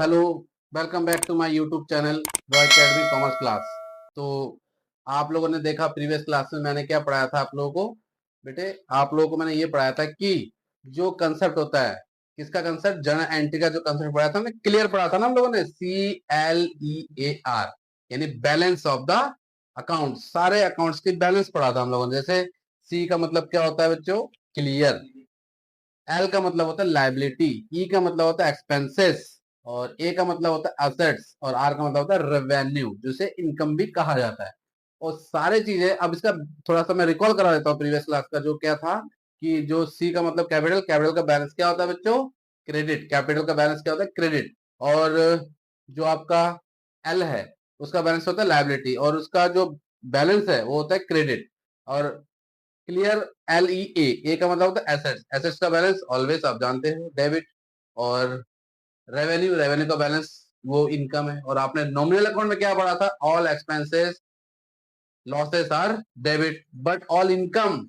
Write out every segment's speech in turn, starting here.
Hello, welcome back to my YouTube channel Roy academy commerce class. तो आप लोगों ने देखा प्रीवियस क्लास में मैंने क्या पढ़ाया था आप लोगों को। बेटे, आप लोगों को मैंने ये पढ़ाया था कि जो कंसेप्ट होता है, किसका कंसेप्ट, जर्नल एंट्री का जो कंसेप्ट पढ़ाया था हमने, क्लियर पढ़ा था ना हम लोगों ने, CLEAR, यानी बैलेंस ऑफ द अकाउंट। सारे अकाउंट्स की बैलेंस पढ़ा था हम लोगों ने। जैसे सी का मतलब क्या होता है बच्चों, क्लियर। एल का मतलब होता है लाइबिलिटी, ई का मतलब होता है एक्सपेंसेस, और ए का मतलब होता है असेट्स, और आर का मतलब होता है रेवेन्यू, जिसे इनकम भी कहा जाता है। और सारे चीजें अब इसका थोड़ा सा मैं रिकॉल करा देता हूँ प्रीवियस क्लास का, जो क्या था कि जो सी का मतलब कैपिटल, कैपिटल का बैलेंस क्या होता है बच्चों, क्रेडिट। कैपिटल का बैलेंस क्या होता है, क्रेडिट। और जो आपका एल है उसका बैलेंस होता है लाइबिलिटी, और उसका जो बैलेंस है वो होता है क्रेडिट। और क्लियर, LEA, ए का मतलब होता है एसेट्स, एसेट्स का बैलेंस ऑलवेज आप जानते हैं डेबिट। और रेवेन्यू, रेवेन्यू का बैलेंस वो इनकम है। और आपने नॉमिनल अकाउंट में क्या पढ़ा था, all expenses losses are debit but all income,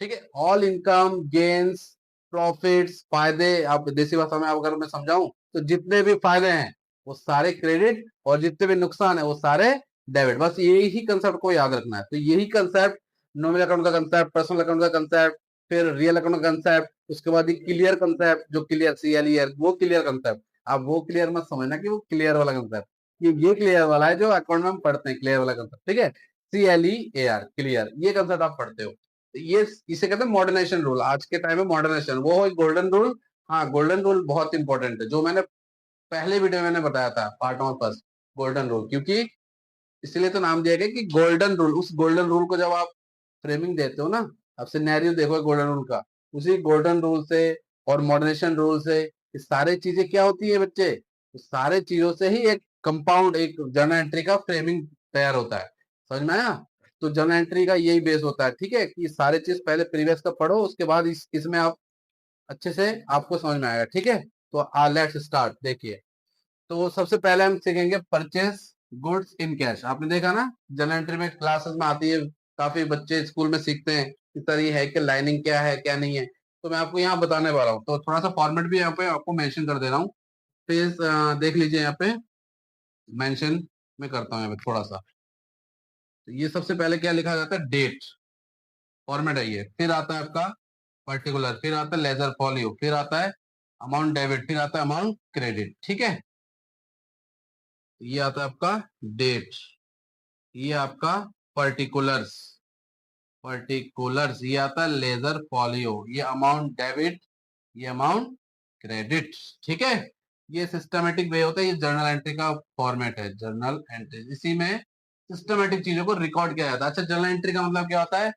ठीक है, ऑल इनकम गेन्स प्रॉफिट्स, फायदे, आप देसी भाषा में आप अगर मैं समझाऊं तो जितने भी फायदे हैं वो सारे क्रेडिट, और जितने भी नुकसान है वो सारे डेबिट। बस यही कंसेप्ट को याद रखना है। तो यही कंसेप्ट, नॉमिनल अकाउंट का कंसेप्ट, पर्सनल अकाउंट का कंसेप्ट, फिर रियल अकाउंट का कंसेप्ट, उसके बाद ये क्लियर कंसेप्ट, जो क्लियर CLER, वो क्लियर कंसेप्ट। आप वो क्लियर मत समझना कि वो क्लियर वाला कंसेप्ट, ये क्लियर वाला है जो अकाउंट में हम पढ़ते हैं, क्लियर वाला कंसेप्ट, ठीक है। CLEAR, क्लियर, ये कंसेप्ट आप पढ़ते हो। ये इसे कहते हैं मॉडर्नाइजेशन रूल। आज के टाइम में मॉडर्नाइजेशन, वो गोल्डन रूल। हाँ, गोल्डन रूल बहुत इंपॉर्टेंट है, जो मैंने पहले वीडियो में मैंने बताया था, part number first, golden rule. क्योंकि इसलिए तो नाम दिया गया कि गोल्डन रूल। उस गोल्डन रूल को जब आप फ्रेमिंग देते हो ना, अब सिनेरियो देखो गोल्डन रूल का, उसी गोल्डन रूल से और मॉडर्नाइजेशन रूल से ये सारे चीजें क्या होती है बच्चे, तो सारे चीजों से ही एक कंपाउंड, एक जर्नल एंट्री का फ्रेमिंग तैयार होता है। समझ में आया? तो जर्नल एंट्री का यही बेस होता है, ठीक है, कि सारे चीज पहले प्रीवियस का पढ़ो, उसके बाद इसमें आप अच्छे से आपको समझ में आएगा, ठीक है। तो लेट्स स्टार्ट। देखिए, तो सबसे पहले हम सीखेंगे परचेस गुड्स इन कैश। आपने देखा ना, जर्नल एंट्री में क्लासेस में आती है, काफी बच्चे स्कूल में सीखते हैं कि सर ये है कि लाइनिंग क्या है क्या नहीं है। तो मैं आपको यहाँ बताने वाला हूँ, तो थोड़ा सा फॉर्मेट भी यहाँ पे आपको मेंशन कर दे रहा हूँ। प्लीज देख लीजिए यहाँ पे, मेंशन में करता हूँ यहाँ पे थोड़ा सा। तो ये सबसे पहले क्या लिखा जाता है, डेट, फॉर्मेट है ये। फिर आता है आपका पर्टिकुलर, फिर आता है लेजर फॉलियो, फिर आता है अमाउंट डेबिट, फिर आता है अमाउंट क्रेडिट, ठीक है। ये आता है आपका डेट, ये आपका पर्टिकुलर्स, पर्टिकुलर्स, ये आता है लेजर फॉलियो, ये अमाउंट डेबिट, ये अमाउंट क्रेडिट, ठीक है। ये सिस्टमेटिक वे होता है, ये जर्नल एंट्री का फॉर्मेट है, जर्नल एंट्री। इसी में सिस्टमेटिक चीजों को रिकॉर्ड किया जाता है। अच्छा, जर्नल एंट्री का मतलब क्या होता है,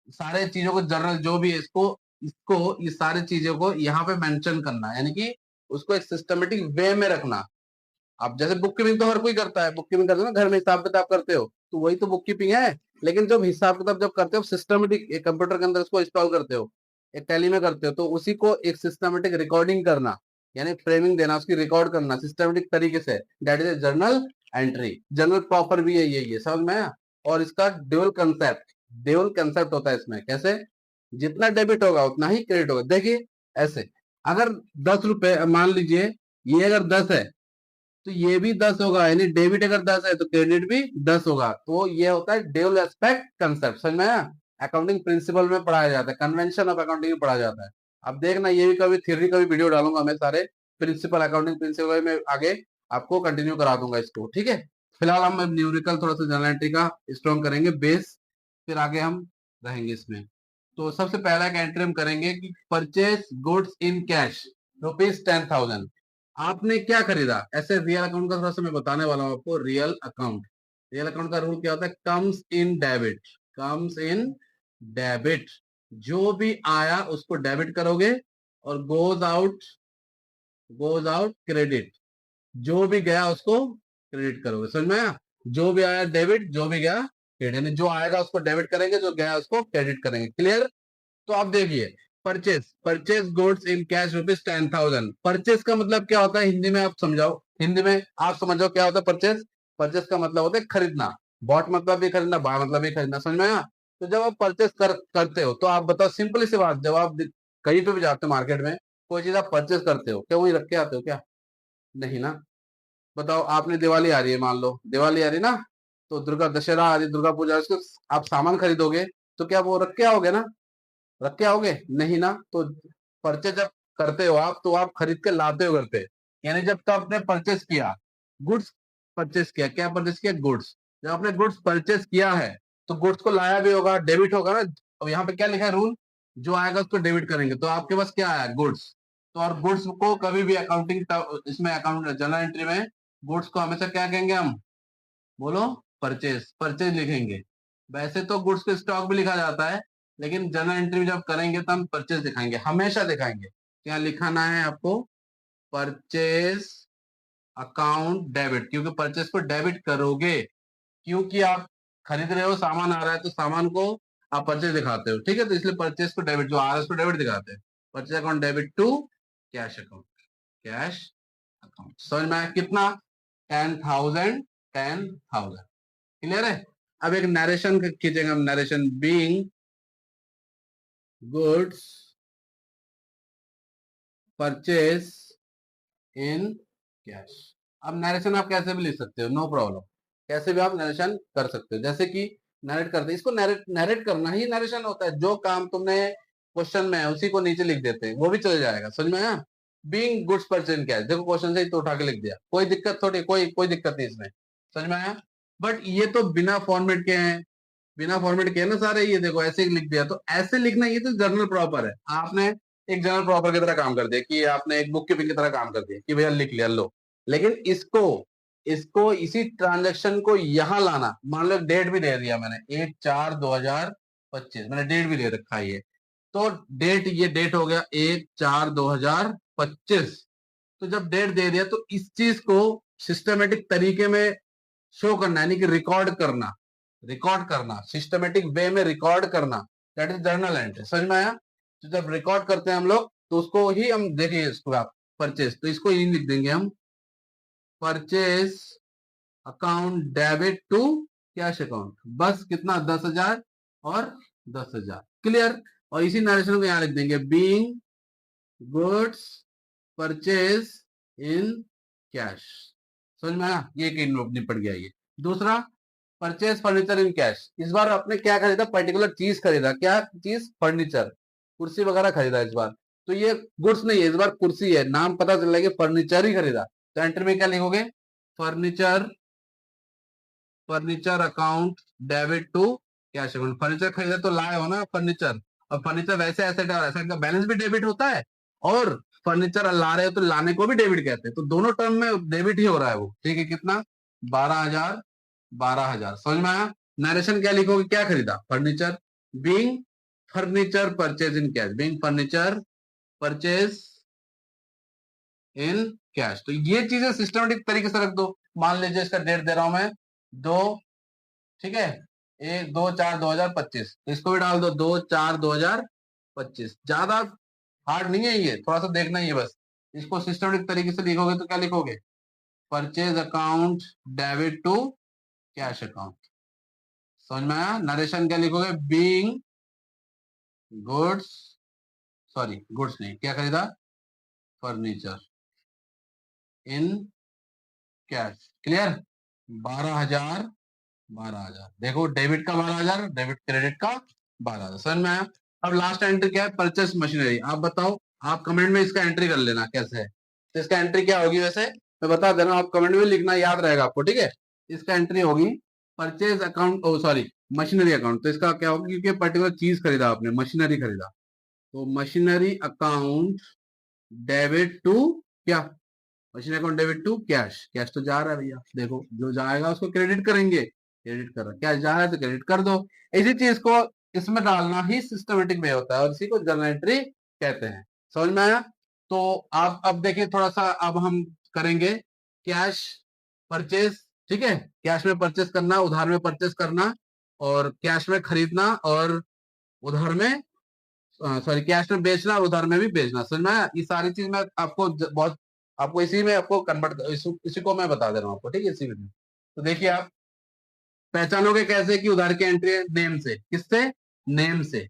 सारे चीजों को, जर्नल जो भी है, इसको इसको ये सारी चीजों को यहाँ पे मेंशन करना, यानी कि उसको एक सिस्टमेटिक वे में रखना। अब जैसे बुक कीपिंग तो हर कोई करता है, बुक कीपिंग करते हो ना, घर में हिसाब किताब करते हो, तो वही तो बुक कीपिंग है। लेकिन जब हिसाब किताब जब करते हो सिस्टमेटिक, एक कंप्यूटर के अंदर उसको इंस्टॉल करते हो, एक टैली में करते हो, तो उसी को एक सिस्टमेटिक रिकॉर्डिंग करना, यानी फ्रेमिंग देना, उसकी रिकॉर्ड करना सिस्टमेटिक तरीके से, that is journal entry. Journal proper भी है ये समझ में आया? और इसका ड्यूअल कंसेप्ट, ड्यूअल कंसेप्ट होता है इसमें। कैसे? जितना डेबिट होगा उतना ही क्रेडिट होगा। देखिए, ऐसे अगर 10 रुपए मान लीजिए, ये अगर 10 है तो ये भी 10 होगा, यानी डेबिट अगर 10 है तो क्रेडिट भी 10 होगा। तो ये होता है ड्यूल एस्पेक्ट कंसेप्ट। समझ में आया? अकाउंटिंग प्रिंसिपल में पढ़ाया जाता है, कन्वेंशन ऑफ अकाउंटिंग में पढ़ाया जाता है। अब देखना, ये भी कभी थ्योरी का भी वीडियो डालूंगा मैं, सारे प्रिंसिपल, अकाउंटिंग प्रिंसिपल में आगे आपको कंटिन्यू करा दूंगा इसको, ठीक है। फिलहाल हम न्यूमेरिकल थोड़ा सा जर्नल एंट्री का स्ट्रॉन्ग करेंगे बेस, फिर आगे हम रहेंगे इसमें। तो सबसे पहला एक एंट्री हम करेंगे कि परचेज गुड्स इन कैश ₹10,000। आपने क्या खरीदा? ऐसे रियल अकाउंट का थोड़ा सा मैं बताने वाला हूँ आपको। रियल अकाउंट, रियल अकाउंट का रूल क्या होता है, comes in debit, comes in debit. जो भी आया उसको डेबिट करोगे, और गोज आउट क्रेडिट। जो भी गया उसको क्रेडिट करोगे। समझ में आया? जो भी आया डेबिट, जो भी गया क्रेडिट, यानी जो आएगा उसको डेबिट करेंगे, जो गया उसको क्रेडिट करेंगे। क्लियर? तो आप देखिए, purchase, purchase goods in cash ₹10,000। Purchase का मतलब क्या होता है, हिंदी में आप समझाओ, हिंदी में आप समझो क्या होता है परचेस। परचेस का मतलब होता है खरीदना। बॉट मतलब भी खरीदना, बाय मतलब भी खरीदना। समझ में आया? तो जब आप परचेस करते हो तो आप बताओ, सिंपल सी बात, जब आप कहीं पे भी जाते हो मार्केट में, कोई चीज आप परचेस करते हो, क्या वही रख के आते हो क्या? नहीं ना। बताओ, आपने दिवाली आ रही है, मान लो दिवाली आ रही ना, तो दुर्गा दशहरा आ रही, दुर्गा पूजा, उसको आप सामान खरीदोगे तो क्या वो रख के आओगे ना? रख के आओगे नहीं ना। तो परचेज जब करते हो आप, तो आप खरीद के लाते हो घर पे। यानी जब तो आपने परचेस किया, गुड्स परचेस किया, क्या परचेस किया? गुड्स। जब आपने गुड्स परचेस किया है, तो गुड्स को लाया भी होगा, डेबिट होगा ना। अब यहाँ पे क्या लिखा है रूल? जो आएगा उसको डेबिट करेंगे। तो आपके पास क्या आया? गुड्स। तो और गुड्स को कभी भी अकाउंटिंग, इसमें अकाउंट जनरल एंट्री में गुड्स को हमेशा क्या कहेंगे हम? बोलो। परचेस, परचेज लिखेंगे। वैसे तो गुड्स को स्टॉक भी लिखा जाता है, लेकिन जनरल एंट्री जब करेंगे तो हम परचेज दिखाएंगे, हमेशा दिखाएंगे। क्या लिखाना है आपको? परचेज अकाउंट डेबिट, क्योंकि परचेज को डेबिट करोगे, क्योंकि आप खरीद रहे हो, सामान आ रहा है, तो सामान को आप परचेज दिखाते हो, ठीक है। तो इसलिए परचेज को डेबिट, जो आ रहा है उसको डेबिट दिखाते हैं। Purchase account debit to cash account, cash account. समझ में आया कितना? 10,000, 10,000। क्लियर है? अब एक नरेशन खींचेंगे हम, narration being goods purchase in cash. अब नरेशन आप कैसे भी लिख सकते हो, नो प्रॉब्लम। कैसे भी आप नरेशन कर सकते हो, जैसे कि नरेट करते, इसको नरेट नरेट करना ही नरेशन होता है। जो काम तुमने क्वेश्चन में है उसी को नीचे लिख देते हैं, वो भी चल जाएगा। समझ में आया? Being goods purchase in cash, देखो क्वेश्चन से ही तो उठा के लिख दिया, कोई दिक्कत थोड़ी, कोई दिक्कत नहीं इसमें। समझ में आया? बट ये तो बिना फॉर्मेट के हैं, बिना फॉर्मेट के ना सारे, ये देखो ऐसे ही लिख दिया। तो ऐसे लिखना, ये तो जर्नल प्रॉपर है। आपने एक जर्नल प्रॉपर की तरह काम कर दिया, कि आपने एक बुक कीपिंग की तरह काम कर दिया कि भैया लिख लिया लो। लेकिन इसको इसको इसी ट्रांजेक्शन को यहां लाना, मान लो डेट भी दे दिया मैंने, 1/4/2025, मैंने डेट भी दे रखा है ये। तो डेट, ये डेट हो गया 1/4/2025। तो जब डेट दे दिया, तो इस चीज को सिस्टमेटिक तरीके में शो करना, यानी कि रिकॉर्ड करना सिस्टमेटिक वे में रिकॉर्ड करना, दैट इज जर्नल एंट्री। समझ में आया? तो जब रिकॉर्ड करते हैं हम लोग, तो उसको ही हम देखिए, इसको आप परचेज, तो इसको ही लिख देंगे हम, purchase account debit to cash account. बस कितना? 10,000 और 10,000। क्लियर? और इसी नरेशन को यहां लिख देंगे, being goods purchase in cash. समझ में आया? ये एक निपट गया ये। दूसरा, परचेज फर्नीचर इन कैश। इस बार आपने क्या खरीदा? पर्टिकुलर चीज खरीदा। क्या चीज? फर्नीचर, कुर्सी वगैरह खरीदा इस बार। तो ये गुड्स नहीं है, इस बार कुर्सी है, नाम पता चल रहा है कि फर्नीचर ही खरीदा। तो एंट्री में क्या लिखोगे? Furniture, furniture account debit to cash account. Furniture खरीदा तो लाए हो ना फर्नीचर। और फर्नीचर वैसे एसेट है, एसेट का बैलेंस भी डेबिट होता है, और फर्नीचर ला रहे हो तो लाने को भी डेबिट कहते हैं। तो दोनों टर्म में डेबिट ही हो रहा है वो, ठीक है। कितना? 12,000, 12,000। समझ में आया? नरेशन क्या लिखोगे? क्या खरीदा? Furniture. Being furniture purchase in cash, being furniture purchase in cash. तो ये चीजें सिस्टमेटिक तरीके से रख दो। मान लीजिए इसका डेट दे रहा हूं मैं 2, ठीक है, 1/2/4/2025, तो इसको भी डाल दो 2/4/2025। ज्यादा हार्ड नहीं है ये, थोड़ा सा देखना ही है बस। इसको सिस्टमेटिक तरीके से लिखोगे तो क्या लिखोगे? Purchase account debit to cash account. समझ में आया? नरेशन क्या लिखोगे? बीइंग गुड्स, सॉरी गुड्स नहीं, क्या खरीदा? Furniture in cash. क्लियर? 12,000, 12,000। देखो डेबिट का 12,000, डेबिट क्रेडिट का 12,000। समझ में आया? अब लास्ट एंट्री क्या है? Purchase machinery. आप बताओ, आप कमेंट में इसका एंट्री कर लेना कैसे है। तो इसका एंट्री क्या होगी? वैसे मैं बता दे रहा हूँ, आप कमेंट में लिखना, याद रहेगा आपको, ठीक है। इसका एंट्री होगी परचेज अकाउंट, ओ सॉरी, मशीनरी अकाउंट। तो इसका क्या होगा? क्योंकि पर्टिकुलर चीज खरीदा आपने, मशीनरी खरीदा, तो मशीनरी अकाउंट डेबिट टू क्या? Machinery account debit to cash. Cash तो जा रहा है भैया, देखो जो जाएगा उसको क्रेडिट करेंगे, क्रेडिट कर रहा है, कैश जा रहा है तो क्रेडिट कर दो। इसी चीज को इसमें डालना ही सिस्टमेटिक वे होता है, और इसी को जर्नल एंट्री कहते हैं। समझ में आया? तो आप अब देखिए थोड़ा सा, अब हम करेंगे कैश परचेज, ठीक है। कैश में परचेज करना, उधार में परचेज करना, और कैश में खरीदना, और उधार में, सॉरी, कैश में बेचना और उधार में भी बेचना। समझ में आया? ये सारी चीज मैं आपको बहुत, आपको इसी में आपको कन्वर्ट, इसी को मैं बता दे रहा हूँ आपको, ठीक है, इसी में। तो देखिए आप पहचानोगे कैसे कि उधार की एंट्री है? नेम से। किससे? नेम से।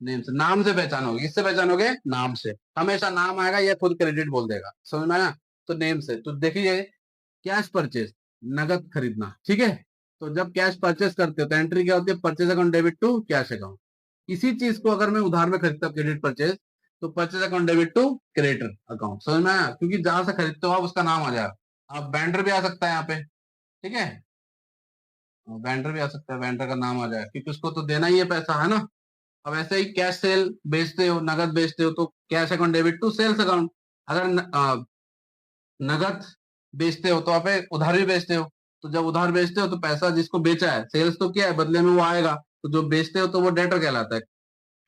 नेम से, नाम से पहचानोगे। किससे पहचानोगे? नाम से। हमेशा नाम आएगा या खुद क्रेडिट बोल देगा। समझ में आया? तो नेम से, तो देखिए कैश परचेज, नगद खरीदना, ठीक है। तो जब कैश परचेज करते हो तो एंट्री क्या होती है, purchase account debit to cash account. इसी चीज को अगर मैं उधार में खरीदता क्रेडिट परचेज, तो purchase account debit to creditor account, समझ में आया? क्योंकि जहां से खरीदते हो आप उसका नाम आ जाएगा। आप वेंडर भी आ सकता है यहाँ पे, ठीक है, वेंडर भी आ सकता है, वेंडर का नाम आ जाएगा क्योंकि उसको तो देना ही है पैसा, है ना। अब ऐसे ही कैश सेल बेचते हो, नगद बेचते हो, तो cash account debit to sales account. अगर नगद बेचते हो तो आप उधार भी बेचते हो, तो जब उधार बेचते हो तो पैसा जिसको बेचा है, सेल्स तो क्या है, बदले में वो आएगा, तो जो बेचते हो तो वो डेटर कहलाता है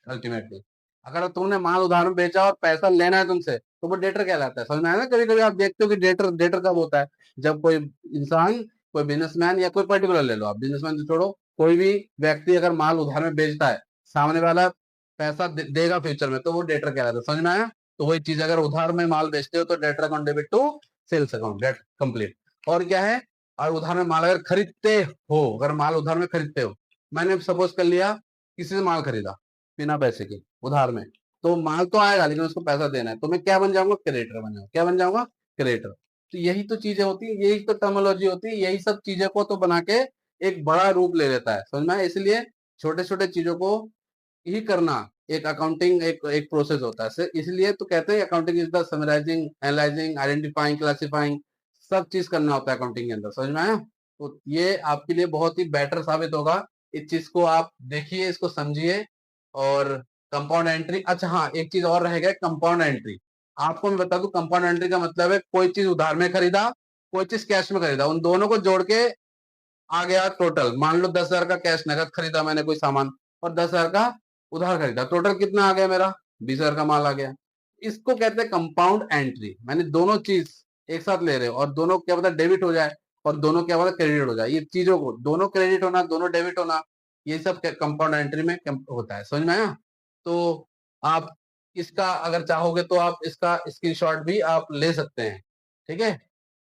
अल्टीमेटली। अगर तुमने माल उधार में बेचा और पैसा लेना है तुमसे, तो वो डेटर कहलाता है, समझ में आया ना। कभी कभी आप देखते हो कि डेटर डेटर कब होता है, जब कोई इंसान, कोई बिजनेसमैन या कोई पर्टिकुलर ले लो आप, बिजनेसमैन तो छोड़ो, कोई भी व्यक्ति अगर माल उधार में बेचता है, सामने वाला पैसा देगा फ्यूचर में, तो वो डेटर कहलाता है, समझ में आया। तो वही चीज, अगर उधार में माल बेचते हो तो debtor account debit to sales account, डेट कंप्लीट। और क्या है, और उधार में माल अगर खरीदते हो, अगर माल उधार में खरीदते हो, मैंने सपोज कर लिया किसी से माल खरीदा बिना पैसे के उधार में, तो माल तो आएगा लेकिन उसको पैसा देना है, तो मैं क्या बन जाऊंगा, क्रेडिटर बन जाऊंगा। क्या बन जाऊंगा, क्रेडिटर। तो यही तो चीजें होती है, यही तो टर्मिनोलॉजी होती है, यही सब चीजों को तो बना के एक बड़ा रूप ले लेता है, समझ में आया? इसलिए छोटे छोटे चीजों को ही करना एक अकाउंटिंग, एक एक प्रोसेस होता है। इसलिए तो कहते हैं accounting is the summarising, analysing, identifying, classifying, सब चीज करना होता है अकाउंटिंग के अंदर, समझ में आया? तो ये आपके लिए बहुत ही बेटर साबित होगा। इस चीज को आप देखिए, इसको समझिए। और कंपाउंड एंट्री, अच्छा हाँ, एक चीज और रहेगा, कंपाउंड एंट्री। आपको मैं बता दूं, कंपाउंड एंट्री का मतलब है कोई चीज उधार में खरीदा, कोई चीज कैश में खरीदा, उन दोनों को जोड़ के आ गया टोटल। मान लो 10,000 का कैश नगद खरीदा मैंने कोई सामान, और 10,000 का उधार खरीदा, टोटल कितना आ गया मेरा, 20,000 का माल आ गया। इसको कहते हैं कंपाउंड एंट्री। मैंने दोनों चीज एक साथ ले रहे हो और दोनों क्या पता डेबिट हो जाए और दोनों क्या पता क्रेडिट हो जाए, ये चीजों को, दोनों क्रेडिट होना, दोनों डेबिट होना, ये सब कंपाउंड एंट्री में होता है, समझ में आया? तो आप इसका अगर चाहोगे तो आप इसका स्क्रीनशॉट भी आप ले सकते हैं, ठीक है।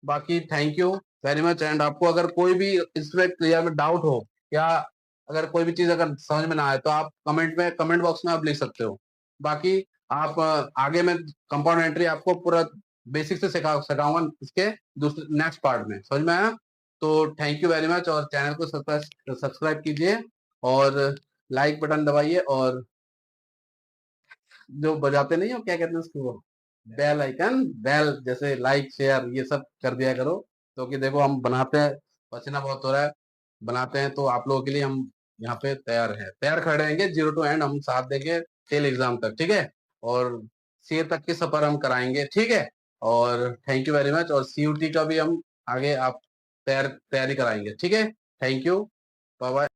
बाकी thank you very much. And आपको अगर कोई भी इसमें क्लियर में डाउट हो, या अगर कोई भी चीज अगर समझ में ना आए, तो आप कमेंट में, कमेंट बॉक्स में आप लिख सकते हो। बाकी आप आगे में कंपाउंड एंट्री आपको पूरा बेसिक से सिखाऊंगा इसके दूसरे नेक्स्ट पार्ट में, समझ में आया? तो थैंक यू वेरी मच, और चैनल को सब्सक्राइब कीजिए और लाइक बटन दबाइए, और जो बजाते नहीं हो, क्या कहते हैं उसको, बेल आइकन, बेल जैसे लाइक शेयर ये सब कर दिया करो। क्योंकि देखो हम बनाते हैं, पसीना बहुत हो रहा है, बनाते हैं तो आप लोगों के लिए हम यहाँ पे तैयार है, तैयार खड़े रहेंगे, जीरो टू एंड हम साथ देंगे, टेल एग्जाम तक, ठीक है। और सीए तक की सफर हम कराएंगे, ठीक है। और थैंक यू वेरी मच, और सीयूटी का भी हम आगे आप तैयारी कराएंगे, ठीक है। Thank you, bye bye.